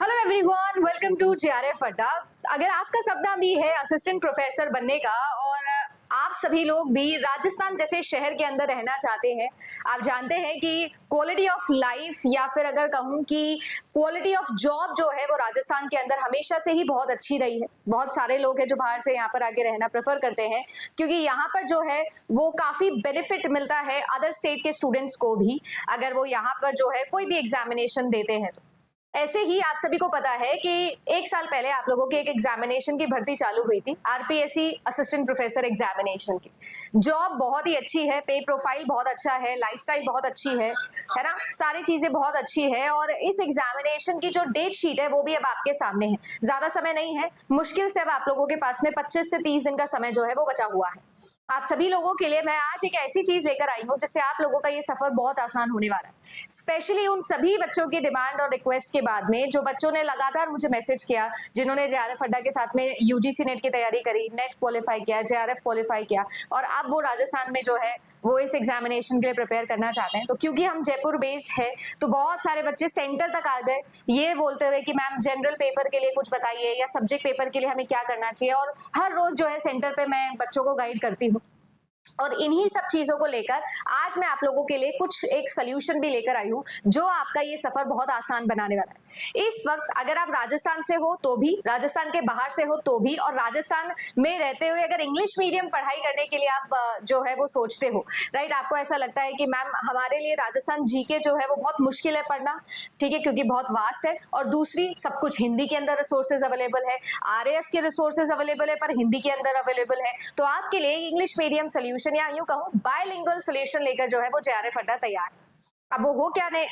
Hello everyone, welcome to JRF Adda. अगर आपका सपना भी है असिस्टेंट प्रोफेसर बनने का और आप सभी लोग भी राजस्थान जैसे शहर के अंदर रहना चाहते हैं, आप जानते हैं कि क्वालिटी ऑफ लाइफ या फिर अगर कहूँ कि क्वालिटी ऑफ जॉब जो है वो राजस्थान के अंदर हमेशा से ही बहुत अच्छी रही है। बहुत सारे लोग हैं जो बाहर से यहाँ पर आके रहना प्रेफर करते हैं क्योंकि यहाँ पर जो है वो काफी बेनिफिट मिलता है अदर स्टेट के स्टूडेंट्स को भी, अगर वो यहाँ पर जो है कोई भी एग्जामिनेशन देते हैं तो। ऐसे ही आप सभी को पता है कि एक साल पहले आप लोगों की एक एग्जामिनेशन की भर्ती चालू हुई थी, आरपीएससी असिस्टेंट प्रोफेसर एग्जामिनेशन की। जॉब बहुत ही अच्छी है, पे प्रोफाइल बहुत अच्छा है, लाइफस्टाइल बहुत अच्छी है ना, सारी चीजें बहुत अच्छी है। और इस एग्जामिनेशन की जो डेट शीट है वो भी अब आपके सामने है। ज्यादा समय नहीं है, मुश्किल से अब आप लोगों के पास में 25 से 30 दिन का समय जो है वो बचा हुआ है। आप सभी लोगों के लिए मैं आज एक ऐसी चीज लेकर आई हूँ जिससे आप लोगों का ये सफर बहुत आसान होने वाला है। स्पेशली उन सभी बच्चों की डिमांड और रिक्वेस्ट के बाद में जो बच्चों ने लगातार मुझे मैसेज किया, जिन्होंने जेआरएफ अड्डा के साथ में यूजीसी नेट की तैयारी करी, नेट क्वालिफाई किया, जेआरएफ क्वालिफाई किया और अब वो राजस्थान में जो है वो इस एग्जामिनेशन के लिए प्रिपेयर करना चाहते हैं। तो क्योंकि हम जयपुर बेस्ड है तो बहुत सारे बच्चे सेंटर तक आ गए ये बोलते हुए कि मैम जनरल पेपर के लिए कुछ बताइए या सब्जेक्ट पेपर के लिए हमें क्या करना चाहिए। और हर रोज जो है सेंटर पे मैं बच्चों को गाइड करती हूँ और इन्हीं सब चीजों को लेकर आज मैं आप लोगों के लिए कुछ एक सोल्यूशन भी लेकर आई हूँ जो आपका ये सफर बहुत आसान बनाने वाला है। इस वक्त अगर आप राजस्थान से हो तो भी, राजस्थान के बाहर से हो तो भी, और राजस्थान में रहते हुए अगर इंग्लिश मीडियम पढ़ाई करने के लिए आप जो है वो सोचते हो, राइट, आपको ऐसा लगता है कि मैम हमारे लिए राजस्थान जीके जो है वो बहुत मुश्किल है पढ़ना, ठीक है, क्योंकि बहुत वास्ट है और दूसरी सब कुछ हिंदी के अंदर रिसोर्सेज अवेलेबल है, आरएएस के रिसोर्सेज अवेलेबल है पर हिंदी के अंदर अवेलेबल है। तो आपके लिए इंग्लिश मीडियम सोल्यूशन या यूं कहूं बायलिंगुअल सॉल्यूशन लेकर जो है वो जेआरएफ अड्डा तैयार है। अब वो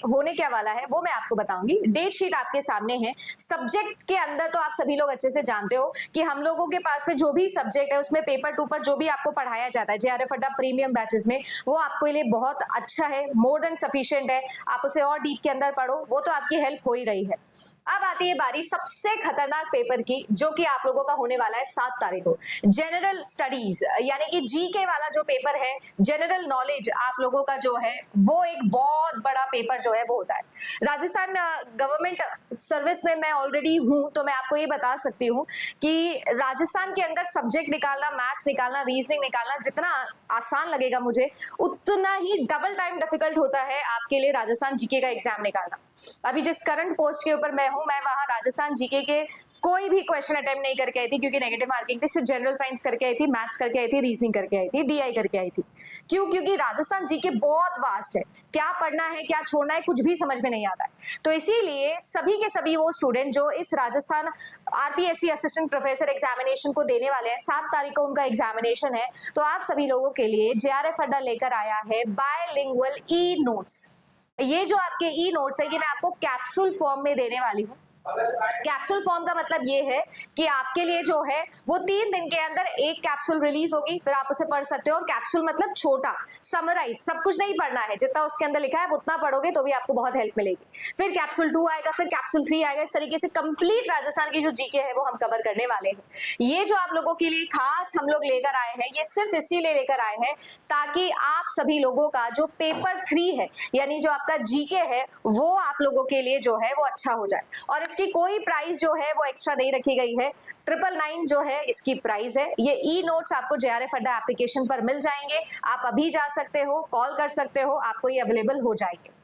होने क्या वाला है वो मैं आपको बताऊंगी। डेट शीट आपके सामने है। सब्जेक्ट के अंदर तो आप सभी लोग अच्छे से जानते हो कि हम लोगों के पास में जो भी सब्जेक्ट है उसमें पेपर टू पर जो भी आपको पढ़ाया जाता है जेआरएफ अड्डा प्रीमियम बैचेस में, वो आपके लिए बहुत अच्छा है, मोर देन सफिशिएंट है। आप उसे और डीप के अंदर पढ़ो, वो तो आपकी हेल्प हो ही रही है। अब आती है बारी सबसे खतरनाक पेपर की, जो कि आप लोगों का होने वाला है 7 तारीख को, जनरल स्टडीज यानी कि जीके वाला जो पेपर है, जनरल नॉलेज आप लोगों का जो है वो एक बहुत बड़ा पेपर जो है वो होता है। राजस्थान गवर्नमेंट सर्विस में मैं ऑलरेडी हूं तो मैं आपको ये बता सकती हूँ कि राजस्थान के अंदर सब्जेक्ट निकालना, मैथ्स निकालना, रीजनिंग निकालना जितना आसान लगेगा मुझे, उतना ही डबल टाइम डिफिकल्ट होता है आपके लिए राजस्थान जीके का एग्जाम निकालना। अभी जिस करंट पोस्ट के ऊपर मैं हूं, मैं वहां राजस्थान जीके के कोई भी क्वेश्चन अटेम्प्ट नहीं करके आई थी क्योंकि नेगेटिव मार्किंग थी। सिर्फ जनरल साइंस करके आई थी, मैथ्स करके आई थी, रीजनिंग करके आई थी, डीआई करके आई थी। क्यों? क्योंकि राजस्थान जीके बहुत वास्ट है, क्या पढ़ना है क्या छोड़ना है कुछ भी समझ में नहीं आता है। तो इसीलिए सभी के सभी वो स्टूडेंट जो इस Rajasthan RPSC assistant professor examination को देने वाले हैं, 7 तारीख को उनका एग्जामिनेशन है, तो आप सभी लोगों के लिए जेआरएफ अड्डा लेकर आया है बायलिंगुअल ई नोट्स। ये जो आपके ई नोट्स है ये मैं आपको कैप्सूल फॉर्म में देने वाली हूँ। कैप्सूल फॉर्म का मतलब ये है कि आपके लिए जो है वो 3 दिन के अंदर एक कैप्सूल रिलीज होगी, फिर आप उसे पढ़ सकते हो। और कैप्सूल मतलब छोटा, समराइज, सब कुछ नहीं पढ़ना है, जितना उसके अंदर लिखा है उतना पढ़ोगे तो भी आपको बहुत हेल्प मिलेगी। फिर कैप्सूल 2 आएगा, फिर कैप्सूल 3 आएगा। इस तरीके से कंप्लीट राजस्थान की जो जीके है वो हम कवर करने वाले हैं। ये जो आप लोगों के लिए खास हम लोग लेकर आए हैं, ये सिर्फ इसीलिए लेकर आए हैं ताकि आप सभी लोगों का जो पेपर 3 है यानी जो आपका जीके है वो आप लोगों के लिए जो है वो अच्छा हो जाए। और इसकी कोई प्राइस जो है वो एक्स्ट्रा नहीं रखी गई है, 999 जो है इसकी प्राइस है। ये ई नोट्स आपको जेआरएफ अड्डा एप्लीकेशन पर मिल जाएंगे, आप अभी जा सकते हो, कॉल कर सकते हो, आपको ये अवेलेबल हो जाएंगे।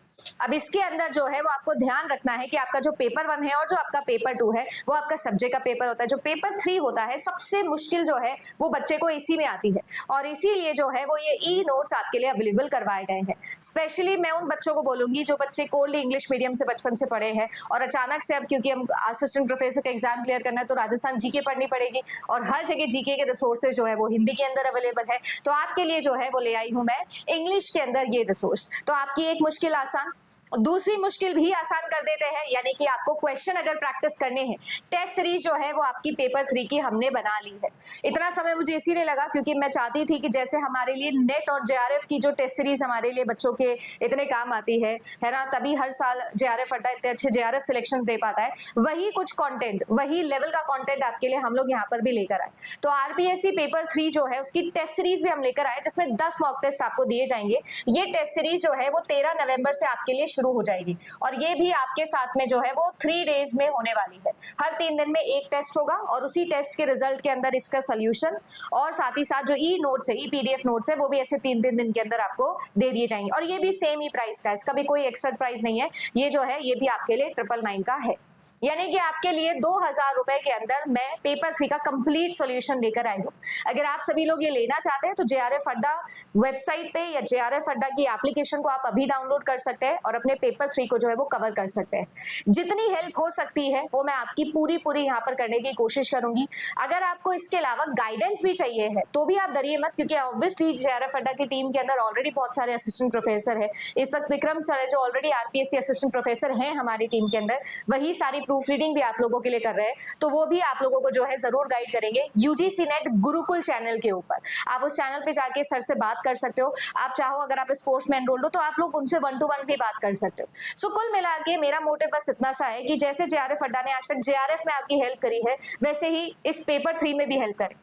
अब इसके अंदर जो है वो आपको ध्यान रखना है कि आपका जो पेपर 1 है और जो आपका पेपर 2 है वो आपका सब्जेक्ट का पेपर होता है। जो पेपर 3 होता है सबसे मुश्किल जो है वो बच्चे को इसी में आती है और इसीलिए जो है वो ये ई नोट्स आपके लिए अवेलेबल करवाए गए हैं। स्पेशली मैं उन बच्चों को बोलूंगी जो बच्चे कोल्ड इंग्लिश मीडियम से बचपन से पढ़े हैं और अचानक से अब क्योंकि हम असिस्टेंट प्रोफेसर का एग्जाम क्लियर करना है तो राजस्थान जीके पढ़नी पड़ेगी और हर जगह जीके के रिसोर्सेज जो है वो हिंदी के अंदर अवेलेबल है। तो आपके लिए जो है वो ले आई हूं मैं इंग्लिश के अंदर ये रिसोर्स। तो आपकी एक मुश्किल आसान, दूसरी मुश्किल भी आसान कर देते हैं, यानी कि आपको क्वेश्चन अगर प्रैक्टिस करने हैं, टेस्ट सीरीज जो है वो आपकी पेपर 3 की हमने बना ली है। इतना समय मुझे इसीलिए लगा क्योंकि मैं चाहती थी कि जैसे हमारे लिए नेट और जेआरएफ की जो टेस्ट सीरीज हमारे लिए बच्चों के इतने काम आती है ना, तभी हर साल जेआरएफ अड्डा इतने अच्छे जेआरएफ सिलेक्शंस दे पाता है, वही कुछ कंटेंट, वही लेवल का कंटेंट आपके लिए हम लोग यहाँ पर भी लेकर आए। तो आरपीएससी पेपर 3 जो है उसकी टेस्ट सीरीज भी हम लेकर आए जिसमें 10 मॉक टेस्ट आपको दिए जाएंगे। ये टेस्ट सीरीज जो है वो 13 नवंबर से आपके लिए शुरू हो जाएगी। और ये भी आपके साथ में जो है वो 3 डेज में होने वाली है। हर 3 दिन में एक टेस्ट होगा और उसी टेस्ट के रिजल्ट के अंदर इसका सोल्यूशन और साथ ही साथ जो ई नोट्स है, ई पीडीएफ नोट्स है, वो भी ऐसे 3-3 दिन के अंदर आपको दे दिए जाएंगे। और ये भी सेम ही प्राइस का है, इसका भी कोई एक्स्ट्रा प्राइस नहीं है। ये जो है ये भी आपके लिए 999 का है, यानी कि आपके लिए 2000 रुपए के अंदर मैं पेपर 3 का कंप्लीट सॉल्यूशन लेकर आई हूँ। अगर आप सभी लोग ये लेना चाहते हैं तो JRF अड्डा वेबसाइट पे या JRF अड्डा की एप्लीकेशन को आप अभी डाउनलोड कर सकते हैं और अपने पेपर 3 को जो है वो कवर कर सकते हैं। जितनी हेल्प हो सकती है वो मैं आपकी पूरी यहाँ पर करने की कोशिश करूंगी। अगर आपको इसके अलावा गाइडेंस भी चाहिए है तो भी आप डरिए मत, क्योंकि ऑब्वियसली JRF अड्डा की टीम के अंदर ऑलरेडी बहुत सारे असिस्टेंट प्रोफेसर है। इस वक्त विक्रम सर है जो ऑलरेडी RPSC असिस्टेंट प्रोफेसर हैं हमारी टीम के अंदर, वही सारी प्रूफ रीडिंग भी आप लोगों के लिए कर रहे हैं, तो वो भी आप लोगों को जो है जरूर गाइड करेंगे UGC नेट गुरुकुल चैनल के ऊपर। आप उस चैनल पे जाके सर से बात कर सकते हो। आप चाहो अगर आप इस कोर्स में एनरोल्ड हो तो आप लोग उनसे 1-to-1 भी बात कर सकते हो। सो कुल मिला के मेरा मोटिव बस इतना सा है कि जैसे JRF अड्डा ने आज तक JRF में आपकी हेल्प करी है, वैसे ही इस पेपर 3 में भी हेल्प करें।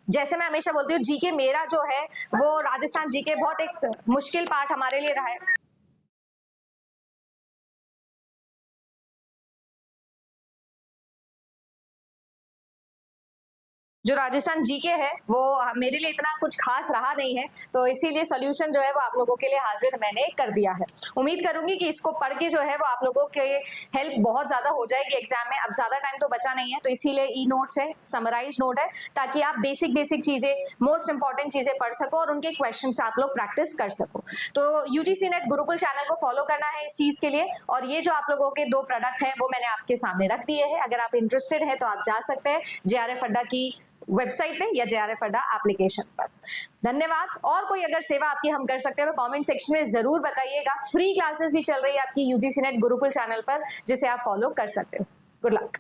जैसे मैं हमेशा बोलती हूँ, जीके मेरा जो है वो राजस्थान जीके बहुत एक मुश्किल पार्ट हमारे लिए रहा है। जो राजस्थान जीके है वो मेरे लिए इतना कुछ खास रहा नहीं है, तो इसीलिए सॉल्यूशन जो है वो आप लोगों के लिए हाजिर मैंने कर दिया है। उम्मीद करूंगी कि इसको पढ़ के जो है वो आप लोगों के हेल्प बहुत ज्यादा हो जाएगी एग्जाम में। अब ज्यादा टाइम तो बचा नहीं है, तो इसीलिए ई नोट्स है, समराइज नोट है, ताकि आप बेसिक चीजें, मोस्ट इंपॉर्टेंट चीजें पढ़ सको और उनके क्वेश्चन आप लोग प्रैक्टिस कर सको। तो UGC नेट गुरुकुल चैनल को फॉलो करना है इस चीज के लिए। और ये जो आप लोगों के 2 प्रोडक्ट है वो मैंने आपके सामने रख दिए हैं। अगर आप इंटरेस्टेड है तो आप जा सकते हैं JRF अड्डा की वेबसाइट पे या JRF अड्डा एप्लीकेशन पर। धन्यवाद। और कोई अगर सेवा आपकी हम कर सकते हैं तो कमेंट सेक्शन में जरूर बताइएगा। फ्री क्लासेस भी चल रही है आपकी UGC नेट गुरुकुल चैनल पर, जिसे आप फॉलो कर सकते हो। Good luck.